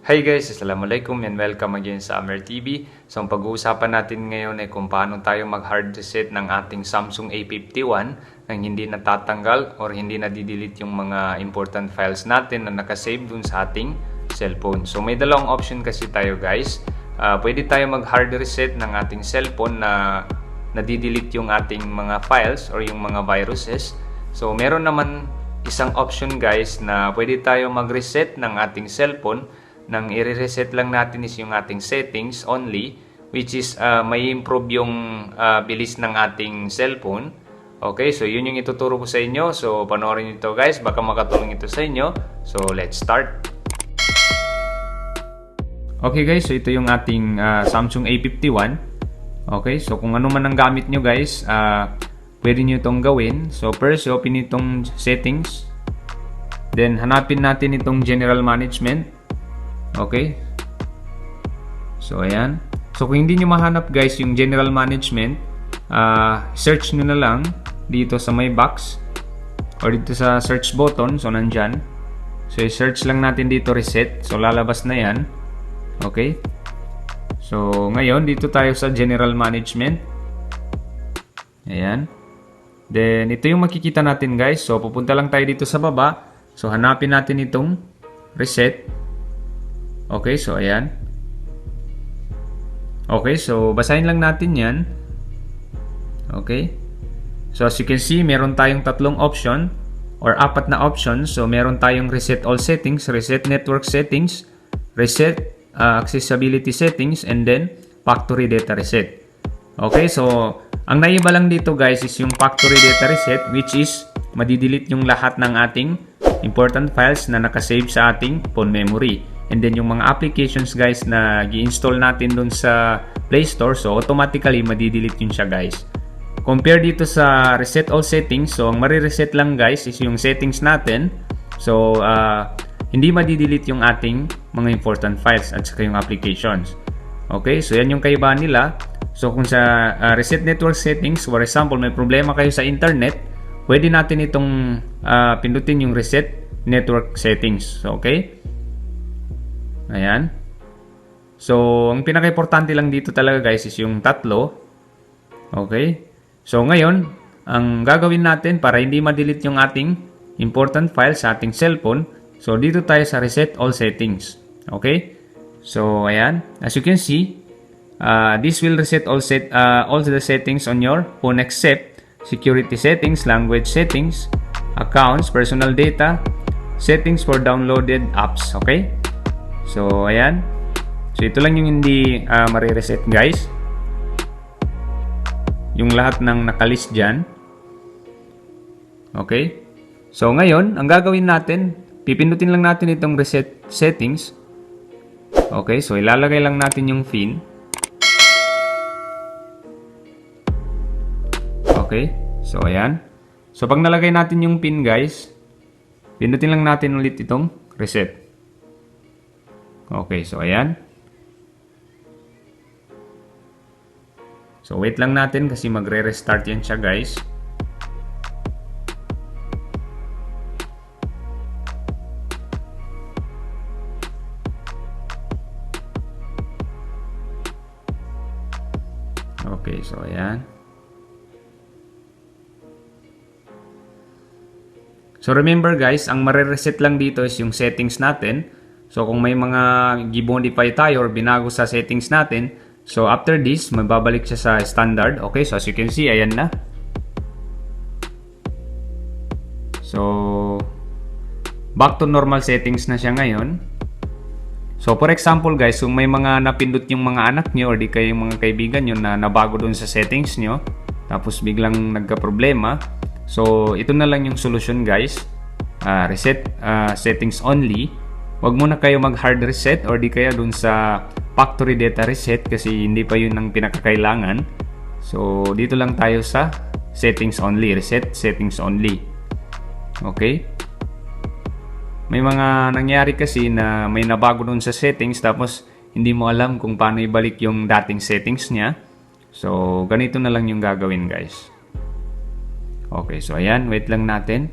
Hi guys, Assalamualaikum and welcome again sa Amer TV. So ang pag-uusapan natin ngayon ay kung paano tayo mag-hard reset ng ating Samsung A51 nang hindi natatanggal or hindi na-delete yung mga important files natin na nakasave dun sa ating cellphone. So may dalawang option kasi tayo guys. Pwede tayo mag-hard reset ng ating cellphone na na-delete yung ating mga files or yung mga viruses. So meron naman isang option guys na pwede tayo mag-reset ng ating cellphone. Nang i-reset lang natin is yung ating settings only, which is may improve yung bilis ng ating cellphone. Okay, so yun yung ituturo ko sa inyo. So panoorin nito guys, baka makatulong ito sa inyo. So let's start. Okay guys, so ito yung ating Samsung A51. Okay, so kung ano man ang gamit nyo guys, pwede nyo itong gawin. So first, open itong settings. Then hanapin natin itong general management. Okay. So ayan. So kung hindi nyo mahanap guys yung general management, search nyo na lang dito sa may box or dito sa search button. So nandyan. So i-search lang natin dito reset. So lalabas na yan. Okay. So ngayon dito tayo sa general management. Ayan. Then ito yung makikita natin guys. So pupunta lang tayo dito sa baba. So hanapin natin itong reset. Okay, so ayan. Okay, so basahin lang natin yan. Okay. So as you can see, meron tayong tatlong option or apat na options. So meron tayong reset all settings, reset network settings, reset accessibility settings, and then factory data reset. Okay, so ang naiba lang dito guys is yung factory data reset, which is madidelete yung lahat ng ating important files na nakasave sa ating phone memory. And then yung mga applications guys na i-install natin dun sa Play Store, so automatically madidelete yun siya guys. Compare dito sa reset all settings, so ang marireset lang guys is yung settings natin. So hindi madidelete yung ating mga important files at saka yung applications. Okay, so yan yung kaibahan nila. So kung sa reset network settings, for example, may problema kayo sa internet, pwede natin itong pindutin yung reset network settings. Okay. Ayan. So, ang pinaka-importante lang dito talaga guys is yung tatlo. Okay. So, ngayon, ang gagawin natin para hindi ma-delete yung ating important file sa ating cellphone. So, dito tayo sa reset all settings. Okay. So, ayan. As you can see, this will reset all the settings on your phone except security settings, language settings, accounts, personal data, settings for downloaded apps. Okay. So, ayan. So, ito lang yung hindi marireset guys. Yung lahat ng nakalist dyan. Okay. So, ngayon, ang gagawin natin, pipindutin lang natin itong reset settings. Okay. So, ilalagay lang natin yung pin. Okay. So, ayan. So, pag nalagay natin yung pin guys, pindutin lang natin ulit itong reset. Okay, so ayan. So wait lang natin kasi magre-restart yan siya guys. Okay, so ayan. So remember guys, ang mare-reset lang dito is yung settings natin. So kung may mga gi-modify tayo or binago sa settings natin, so after this, mababalik siya sa standard. Okay, so as you can see, ayan na. So back to normal settings na siya ngayon. So for example guys, kung may mga napindot yung mga anak nyo or di kayo yung mga kaibigan nyo na nabago dun sa settings nyo, tapos biglang nagka-problema, so ito na lang yung solution guys. Reset settings only. Wag muna kayo mag-hard reset or di kaya dun sa factory data reset kasi hindi pa yun ang pinakakailangan. So, dito lang tayo sa settings only. Reset settings only. Okay? May mga nangyari kasi na may nabago dun sa settings tapos hindi mo alam kung paano ibalik yung dating settings niya. So, ganito na lang yung gagawin guys. Okay, so ayan. Wait lang natin.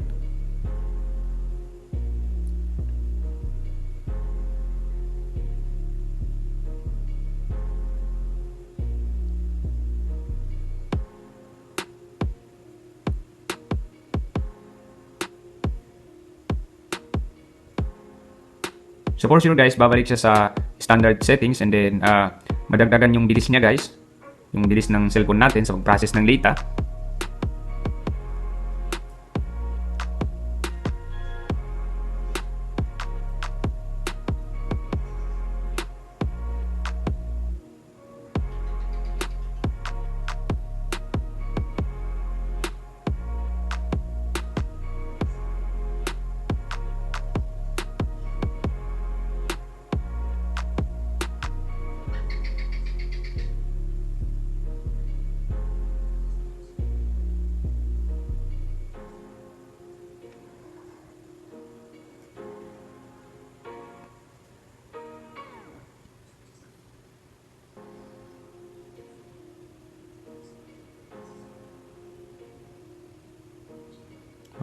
So for sure guys, babalik siya sa standard settings and then madagdagan yung bilis niya guys. Yung bilis ng cellphone natin sa pag-process ng data.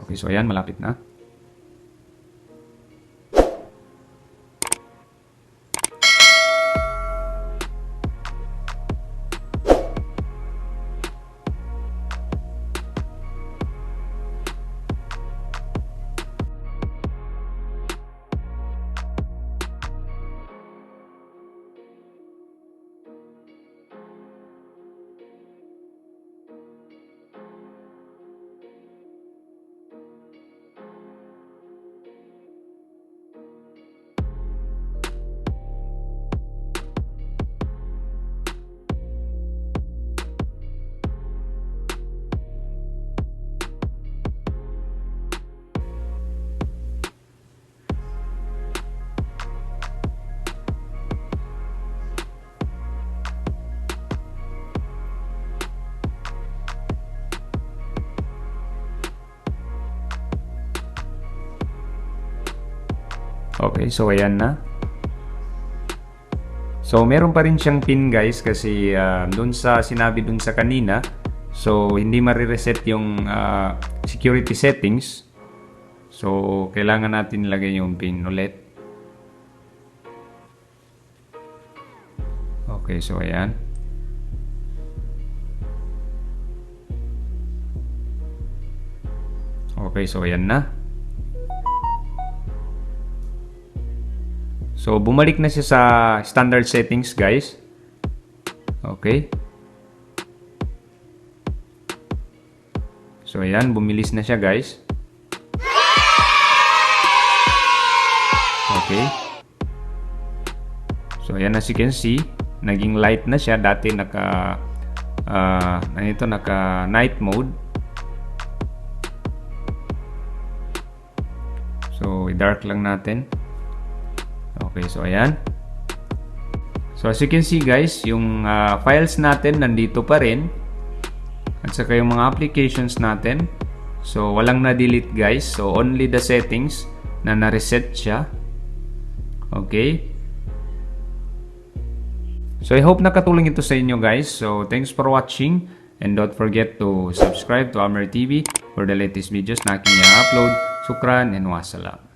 Okay, so ayan, malapit na. Okay, so ayan na. So meron pa rin siyang pin guys kasi dun sa sinabi dun sa kanina, so hindi marireset yung security settings. So kailangan natin ilagay yung pin ulit. Okay, so ayan. Okay, so ayan na. So, bumalik na siya sa standard settings, guys. Okay. So, ayan. Bumilis na siya, guys. Okay. So, ayan, as you can see, naging light na siya. Dati naka night mode. So, i-dark lang natin. Okay, so ayan. So as you can see guys, yung files natin nandito pa rin. At saka yung mga applications natin. So walang na-delete guys. So only the settings na na-reset siya. Okay. So I hope nakatulong ito sa inyo guys. So thanks for watching. And don't forget to subscribe to Amer TV for the latest videos na aking i-upload. Shukran and wassalam.